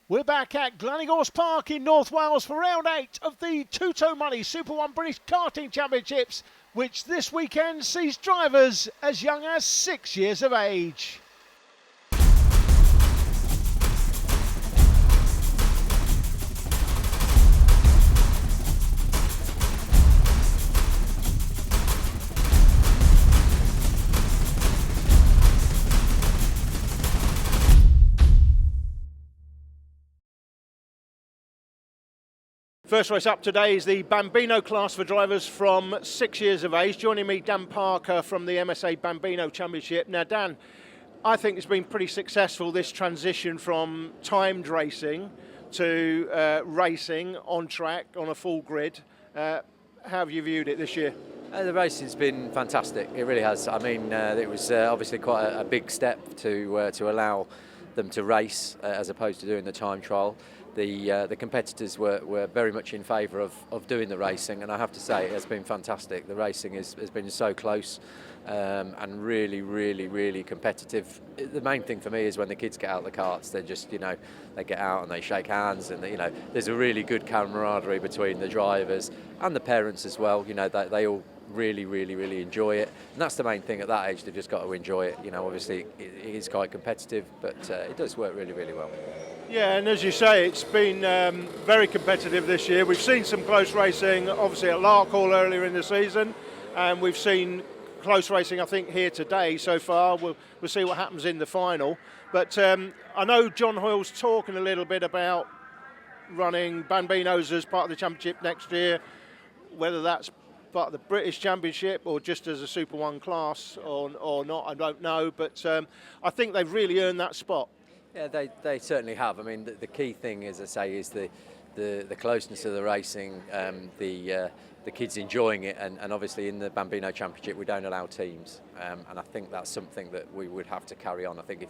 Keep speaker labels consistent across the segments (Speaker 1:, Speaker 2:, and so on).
Speaker 1: We're back at Glynneagle Park in North Wales for round 8 of the Two-Toe Money Super 1 British Karting Championships, which this weekend sees drivers as young as 6 years of age. First race up today is the Bambino class for drivers from 6 years of age. Joining me, Dan Parker from the MSA Bambino Championship. Now, Dan, I think it's been pretty successful, this transition from timed racing to racing on track on a full grid. How have you viewed it this year?
Speaker 2: The racing's been fantastic. It really has. I mean, it was obviously quite a big step to allow them to race as opposed to doing the time trial. The competitors were very much in favour of doing the racing, and I have to say it has been fantastic. The racing has been so close and really competitive. The main thing for me is when the kids get out of the karts, they're just, they get out and they shake hands, and there's a really good camaraderie between the drivers and the parents as well. They all really enjoy it, and that's the main thing at that age. They've just got to enjoy it. Obviously it is quite competitive, but it does work really well.
Speaker 1: Yeah, and as you say, it's been very competitive this year. We've seen some close racing, obviously at Larkhall earlier in the season, and we've seen close racing, I think, here today so far. We'll see what happens in the final. But I know John Hoyle's talking a little bit about running Bambinos as part of the championship next year, whether that's part of the British Championship or just as a Super 1 class or not, I don't know. But I think they've really earned that spot.
Speaker 2: Yeah, they certainly have. I mean, the key thing, as I say, is the closeness of the racing, the kids enjoying it, and obviously in the Bambino Championship we don't allow teams, and I think that's something that we would have to carry on. I think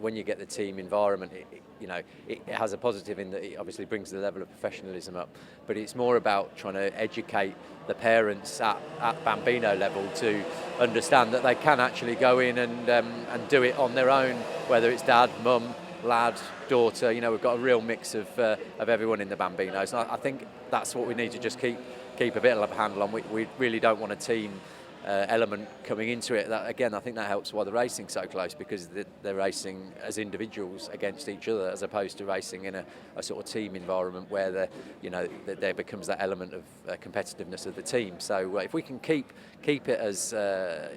Speaker 2: when you get the team environment, it has a positive in that it obviously brings the level of professionalism up, but it's more about trying to educate the parents at Bambino level to understand that they can actually go in and do it on their own, whether it's dad, mum, lad, daughter. We've got a real mix of everyone in the Bambinos, and I think that's what we need to just keep a bit of a handle on. We really don't want a team element coming into it. That, again, I think that helps why the racing's so close, because they're racing as individuals against each other, as opposed to racing in a sort of team environment where there becomes that element of competitiveness of the team. So if we can keep it as a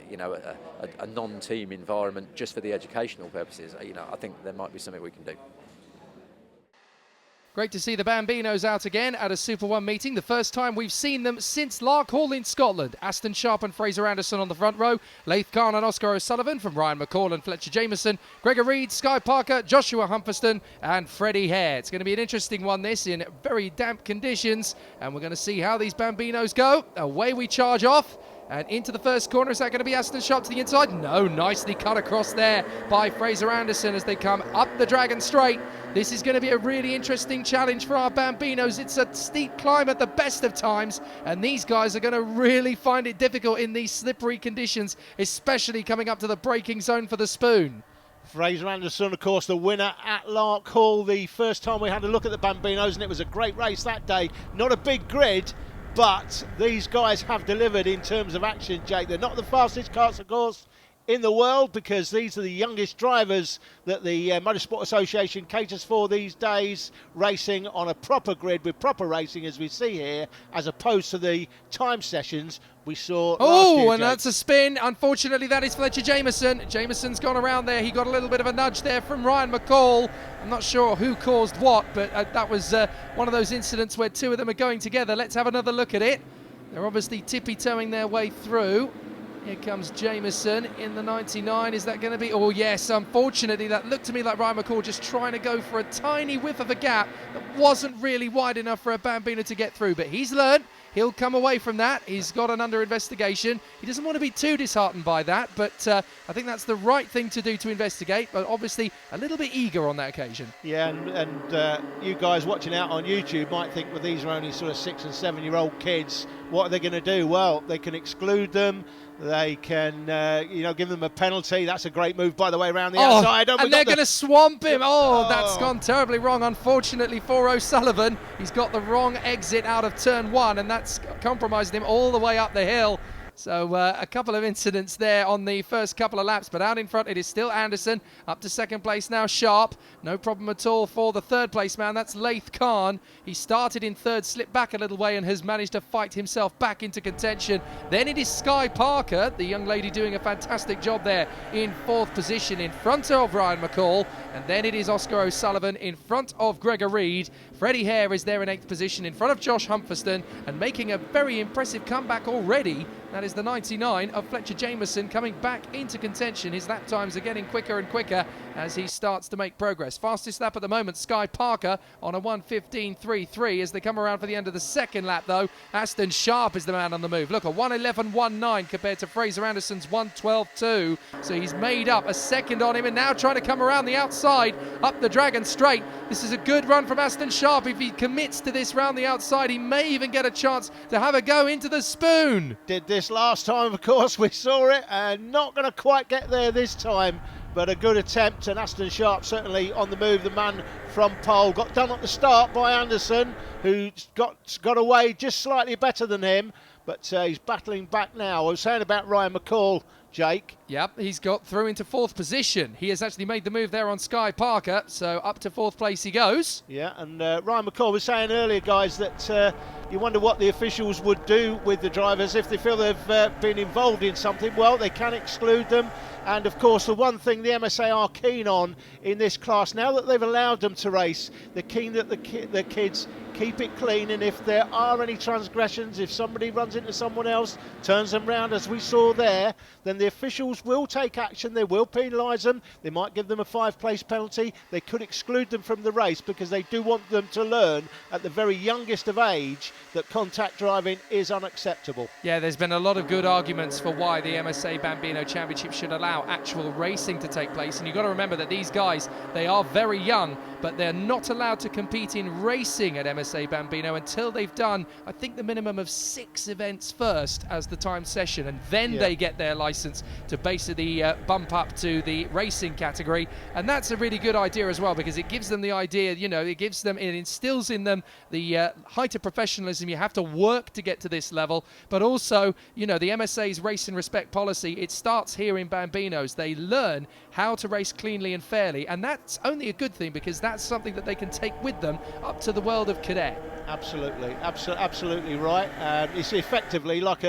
Speaker 2: non-team environment just for the educational purposes, I think there might be something we can do.
Speaker 3: Great to see the Bambinos out again at a Super 1 meeting. The first time we've seen them since Larkhall in Scotland. Aston Sharp and Fraser Anderson on the front row. Leith Khan and Oscar O'Sullivan from Ryan McCall and Fletcher Jameson. Gregor Reed, Sky Parker, Joshua Humperston and Freddie Hare. It's going to be an interesting one, this, in very damp conditions. And we're going to see how these Bambinos go. Away we charge off. And into the first corner. Is that going to be Aston Sharp to the inside? No, nicely cut across there by Fraser Anderson as they come up the Dragon Straight. This is going to be a really interesting challenge for our Bambinos. It's a steep climb at the best of times, and these guys are going to really find it difficult in these slippery conditions, especially coming up to the braking zone for the spoon.
Speaker 1: Fraser Anderson, of course, the winner at Larkhall the first time we had a look at the Bambinos, and it was a great race that day. Not a big grid, but these guys have delivered in terms of action, Jake. They're not the fastest karts, of course, in the world, because these are the youngest drivers that the Motorsport Association caters for these days, racing on a proper grid with proper racing, as we see here, as opposed to the time sessions we saw last year,
Speaker 3: and that's a spin. Unfortunately, that is Fletcher Jameson. Jameson's gone around there. He got a little bit of a nudge there from Ryan McCall. I'm not sure who caused what, but that was one of those incidents where two of them are going together. Let's have another look at it. They're obviously tippy-toeing their way through. Here comes Jameson in the 99. Is that going to be... Oh, yes, unfortunately, that looked to me like Ryan McCall just trying to go for a tiny whiff of a gap that wasn't really wide enough for a Bambino to get through. But he's learned. He'll come away from that. He's got an under investigation. He doesn't want to be too disheartened by that, but I think that's the right thing to do to investigate, but obviously a little bit eager on that occasion.
Speaker 1: Yeah, and you guys watching out on YouTube might think, well, these are only sort of 6 and 7 year old kids. What are they going to do? Well, they can exclude them. they can, give them a penalty. That's a great move, by the way, around the outside.
Speaker 3: And they're going to swamp him. That's gone terribly wrong, unfortunately, for O'Sullivan. He's got the wrong exit out of turn 1, and that's compromised him all the way up the hill. So a couple of incidents there on the first couple of laps, but out in front it is still Anderson. Up to second place now, Sharp. No problem at all for the third place man. That's Laith Khan. He started in third, slipped back a little way and has managed to fight himself back into contention. Then it is Sky Parker, the young lady doing a fantastic job there in fourth position in front of Ryan McCall. And then it is Oscar O'Sullivan in front of Gregor Reed. Freddie Hare is there in 8th position in front of Josh Humferston and making a very impressive comeback already. That is the 99 of Fletcher Jameson coming back into contention. His lap times are getting quicker and quicker as he starts to make progress. Fastest lap at the moment, Sky Parker on a 1:15.33 as they come around for the end of the second lap though. Aston Sharp is the man on the move. Look, a 1:11.19 compared to Fraser Anderson's 1:12.2. So he's made up a second on him and now trying to come around the outside up the Dragon Straight. This is a good run from Aston Sharp. If he commits to this round the outside, he may even get a chance to have a go into the spoon.
Speaker 1: Did this last time, of course, we saw it, and not going to quite get there this time, but a good attempt, and Aston Sharp certainly on the move. The man from pole got done at the start by Anderson, who got away just slightly better than him, but he's battling back now. I was saying about Ryan McCall, Jake.
Speaker 3: Yep, he's got through into fourth position. He has actually made the move there on Sky Parker, so up to fourth place he goes.
Speaker 1: Yeah, and Ryan McCall was saying earlier, guys, that you wonder what the officials would do with the drivers if they feel they've been involved in something. Well, they can exclude them. And of course, the one thing the MSA are keen on in this class, now that they've allowed them to race, they're keen that the kids keep it clean, and if there are any transgressions, if somebody runs into someone else, turns them round as we saw there, then the officials will take action. They will penalise them. They might give them a 5-place penalty. They could exclude them from the race because they do want them to learn at the very youngest of age that contact driving is unacceptable.
Speaker 3: Yeah, there's been a lot of good arguments for why the MSA Bambino Championship should allow actual racing to take place, and you've got to remember that these guys, they are very young, but they're not allowed to compete in racing at MSA Bambino until they've done, I think, the minimum of 6 events first as the time session, and then they get their license to basically bump up to the racing category. And that's a really good idea as well, because it gives them the idea, it instills in them the height of professionalism. You have to work to get to this level, but also, the MSA's race and respect policy, it starts here in Bambinos. They learn how to race cleanly and fairly, and that's only a good thing because that's something that they can take with them up to the world of cadet.
Speaker 1: Absolutely right. It's effectively like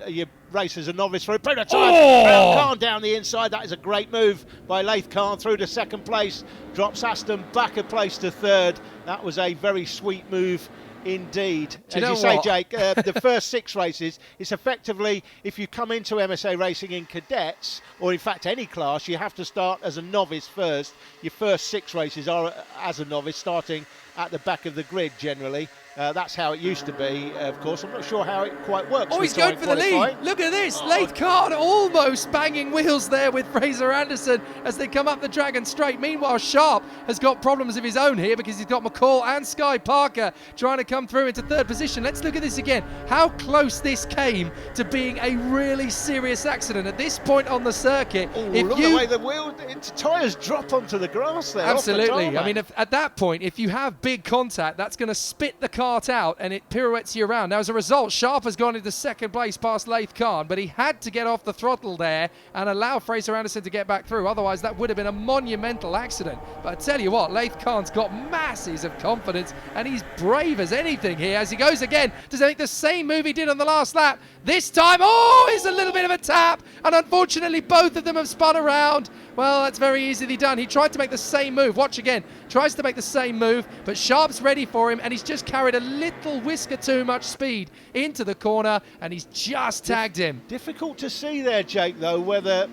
Speaker 1: you race as a novice for a period of time. Khan down the inside. That is a great move by Laith Khan through to second place. Drops Aston back a place to third. That was a very sweet move indeed. As you say, Jake, the first 6 races, it's effectively, if you come into MSA racing in cadets, or in fact any class, you have to start as a novice first. Your first 6 races are as a novice, starting at the back of the grid generally. That's how it used to be, of course. I'm not sure how it quite works.
Speaker 3: He's going for the lead. Look at this. Laith Khan almost banging wheels there with Fraser Anderson as they come up the Dragon Straight. Meanwhile, Sharp has got problems of his own here because he's got McCall and Sky Parker trying to come through into third position. Let's look at this again. How close this came to being a really serious accident at this point on the circuit.
Speaker 1: Look at the way the tyres drop onto the grass there.
Speaker 3: Absolutely. I mean, at that point, if you have big contact, that's going to spit the kart out and it pirouettes you around. Now, as a result, Sharp has gone into second place past Laith Khan, but he had to get off the throttle there and allow Fraser Anderson to get back through. Otherwise, that would have been a monumental accident. But I tell you what, Laith Khan's got masses of confidence and he's brave as anything here as he goes again to make the same move he did on the last lap. This time, it's a little bit of a tap, and unfortunately both of them have spun around. Well, that's very easily done. He tried to make the same move. Watch again. Tries to make the same move, but Sharp's ready for him, and he's just carried a little whisker too much speed into the corner, and he's just tagged him.
Speaker 1: Difficult to see there, Jake, though, whether,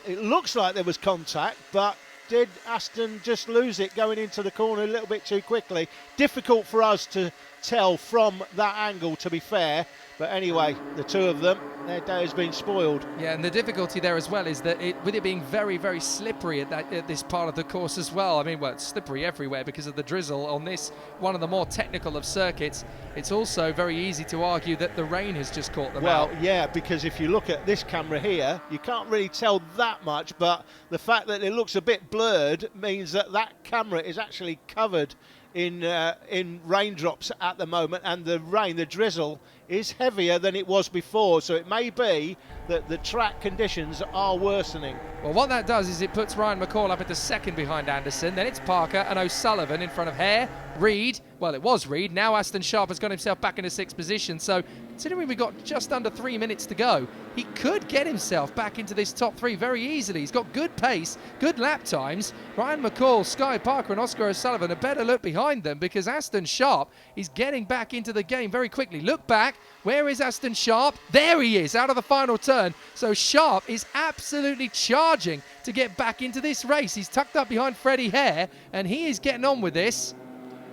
Speaker 1: it looks like there was contact, but did Aston just lose it going into the corner a little bit too quickly? Difficult for us to tell from that angle, to be fair. But anyway, the two of them, their day has been spoiled.
Speaker 3: Yeah, and the difficulty there as well is that with it being very, very slippery at this part of the course as well. I mean, well, it's slippery everywhere because of the drizzle on this, one of the more technical of circuits. It's also very easy to argue that the rain has just caught them out.
Speaker 1: Well, yeah, because if you look at this camera here, you can't really tell that much, but the fact that it looks a bit blurred means that that camera is actually covered in raindrops at the moment, and the rain, the drizzle, is heavier than it was before, so it may be that the track conditions are worsening.
Speaker 3: Well, what that does is it puts Ryan McCall up into second behind Anderson, then it's Parker and O'Sullivan in front of Hare, Reed, well, it was Reed, now Aston Sharp has got himself back into sixth position, so considering we've got just under 3 minutes to go, he could get himself back into this top three very easily. He's got good pace, good lap times. Ryan McCall, Sky Parker and Oscar O'Sullivan a better look behind them because Aston Sharp is getting back into the game very quickly. Look back, where is Aston Sharp? There he is, out of the final turn. So Sharp is absolutely charging to get back into this race. He's tucked up behind Freddie Hare and he is getting on with this.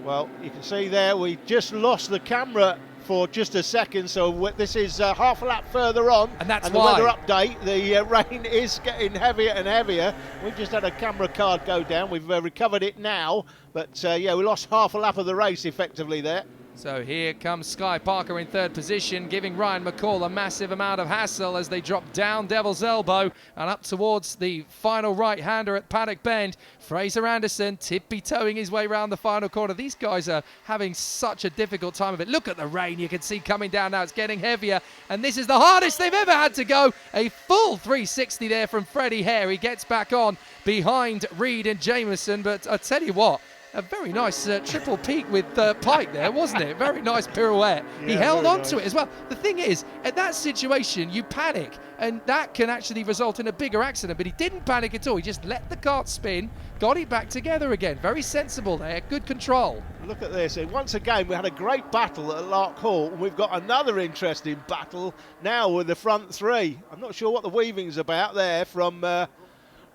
Speaker 1: Well, you can see there we just lost the camera for just a second, so this is half a lap further on,
Speaker 3: and that's
Speaker 1: the
Speaker 3: why.
Speaker 1: weather update, the rain is getting heavier and heavier. We've just had a camera card go down, we've recovered it now, but yeah, we lost half a lap of the race effectively there.
Speaker 3: So here comes Sky Parker in third position, giving Ryan McCall a massive amount of hassle as they drop down Devil's Elbow and up towards the final right-hander at Paddock Bend. Fraser Anderson tippy-toeing his way around the final corner. These guys are having such a difficult time of it. Look at the rain you can see coming down now. It's getting heavier, and this is the hardest they've ever had to go. A full 360 there from Freddie Hare. He gets back on behind Reed and Jameson, but I tell you what, a very nice triple peak with Pike there, wasn't it? Very nice pirouette. Yeah, he held on to it as well. The thing is, at that situation, you panic, and that can actually result in a bigger accident. But he didn't panic at all. He just let the kart spin, got it back together again. Very sensible there, good control.
Speaker 1: Look at this. And once again, we had a great battle at Lark Hall, and we've got another interesting battle now with the front three. I'm not sure what the weaving's about there from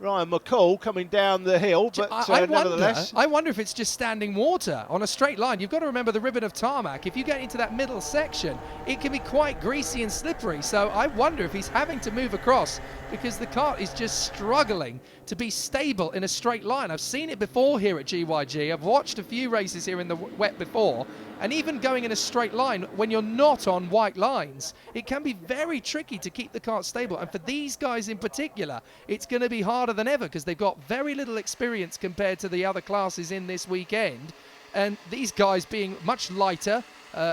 Speaker 1: Ryan McCall coming down the hill, but nevertheless.
Speaker 3: I wonder if it's just standing water on a straight line. You've got to remember the ribbon of tarmac. If you get into that middle section, it can be quite greasy and slippery. So I wonder if he's having to move across because the kart is just struggling to be stable in a straight line. I've seen it before here at GYG. I've watched a few races here in the wet before, and even going in a straight line when you're not on white lines, it can be very tricky to keep the kart stable. And for these guys in particular, it's going to be harder than ever because they've got very little experience compared to the other classes in this weekend. And these guys being much lighter,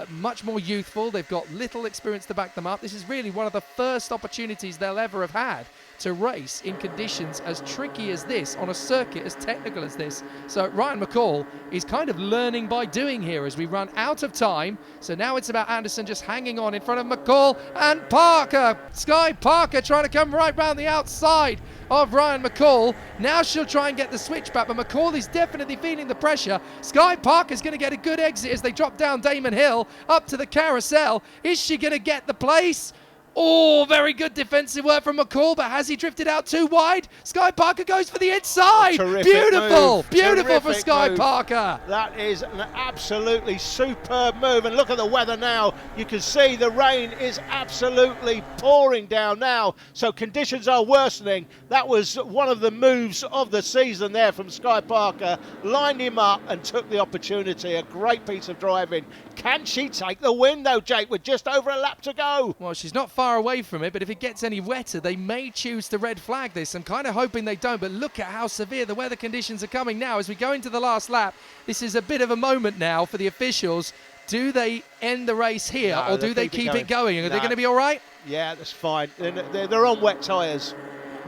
Speaker 3: much more youthful, they've got little experience to back them up. This is really one of the first opportunities they'll ever have had to race in conditions as tricky as this, on a circuit as technical as this. So Ryan McCall is kind of learning by doing here as we run out of time. So now it's about Anderson just hanging on in front of McCall and Parker. Sky Parker trying to come right round the outside of Ryan McCall. Now she'll try and get the switch back, but McCall is definitely feeling the pressure. Sky Parker's going to get a good exit as they drop down Damon Hill up to the carousel. Is she going to get the place? Oh, very good defensive work from McCall, but has he drifted out too wide? Sky Parker goes for the inside. Beautiful,
Speaker 1: move.
Speaker 3: Beautiful
Speaker 1: Terrific
Speaker 3: for Sky
Speaker 1: move.
Speaker 3: Parker.
Speaker 1: That is an absolutely superb move, and look at the weather now. You can see the rain is absolutely pouring down now, so conditions are worsening. That was one of the moves of the season there from Sky Parker. Lined him up and took the opportunity. A great piece of driving. Can she take the win though, Jake, with just over a lap to go?
Speaker 3: Well, she's not far away from it, but if it gets any wetter, they may choose to red flag this. I'm kind of hoping they don't, but look at how severe the weather conditions are coming now as we go into the last lap. This is a bit of a moment now for the officials. Do they end the race here, or do they keep it going? Are they going to be all right?
Speaker 1: Yeah, that's fine. They're on wet tyres.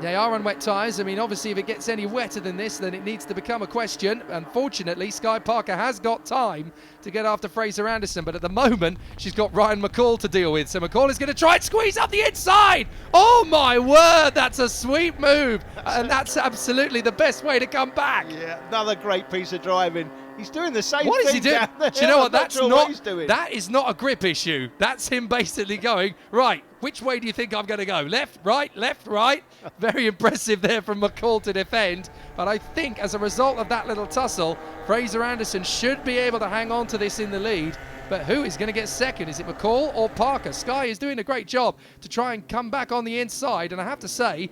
Speaker 3: They are on wet tyres. I mean, obviously, if it gets any wetter than this, then it needs to become a question. Unfortunately, Sky Parker has got time to get after Fraser Anderson, but at the moment, she's got Ryan McCall to deal with. So McCall is going to try and squeeze up the inside. Oh, my word, that's a sweet move. And that's absolutely the best way to come back.
Speaker 1: Yeah, another great piece of driving. He's doing the same
Speaker 3: what
Speaker 1: thing.
Speaker 3: What is he doing?
Speaker 1: Down the
Speaker 3: Do you know
Speaker 1: hill.
Speaker 3: what? That's
Speaker 1: sure
Speaker 3: not.
Speaker 1: What he's doing.
Speaker 3: That is not a grip issue. That's him basically going right. Which way do you think I'm going to go? Left, right, left, right. Very impressive there from McCall to defend. But I think as a result of that little tussle, Fraser Anderson should be able to hang on to this in the lead. But who is going to get second? Is it McCall or Parker? Sky is doing a great job to try and come back on the inside, and I have to say,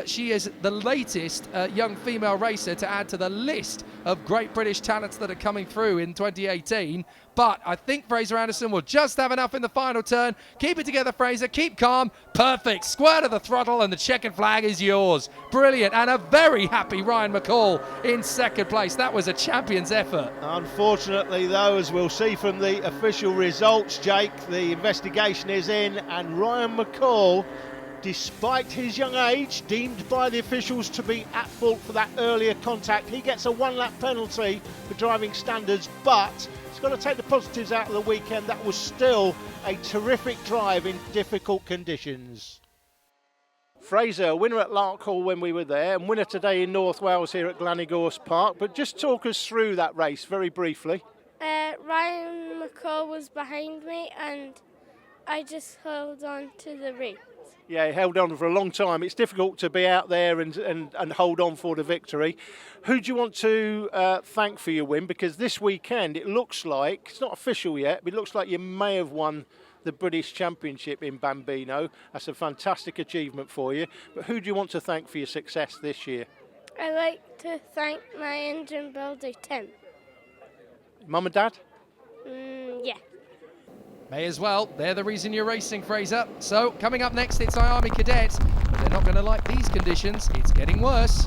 Speaker 3: she is the latest young female racer to add to the list of great British talents that are coming through in 2018. But I think Fraser Anderson will just have enough in the final turn. Keep it together, Fraser. Keep calm. Perfect. Squirt of the throttle, and the checkered flag is yours. Brilliant. And a very happy Ryan McCall in second place. That was a champion's effort.
Speaker 1: Unfortunately, though, as we'll see from the official results, Jake, the investigation is in, and Ryan McCall, despite his young age, deemed by the officials to be at fault for that earlier contact. He gets a one-lap penalty for driving standards, but he's got to take the positives out of the weekend. That was still a terrific drive in difficult conditions. Fraser, winner at Larkhall when we were there, and winner today in North Wales here at Glanigorse Park. But just talk us through that race very briefly.
Speaker 4: Ryan McCall was behind me, and I just held on to the reins.
Speaker 1: Yeah, he held on for a long time. It's difficult to be out there and hold on for the victory. Who do you want to thank for your win? Because this weekend it looks like, it's not official yet, but it looks like you may have won the British Championship in Bambino. That's a fantastic achievement for you. But who do you want to thank for your success this year?
Speaker 4: I like to thank my engine builder, Tim.
Speaker 1: Mum and Dad?
Speaker 4: Yeah.
Speaker 3: May as well. They're the reason you're racing, Fraser. So, coming up next, it's Army Cadets. But they're not going to like these conditions. It's getting worse.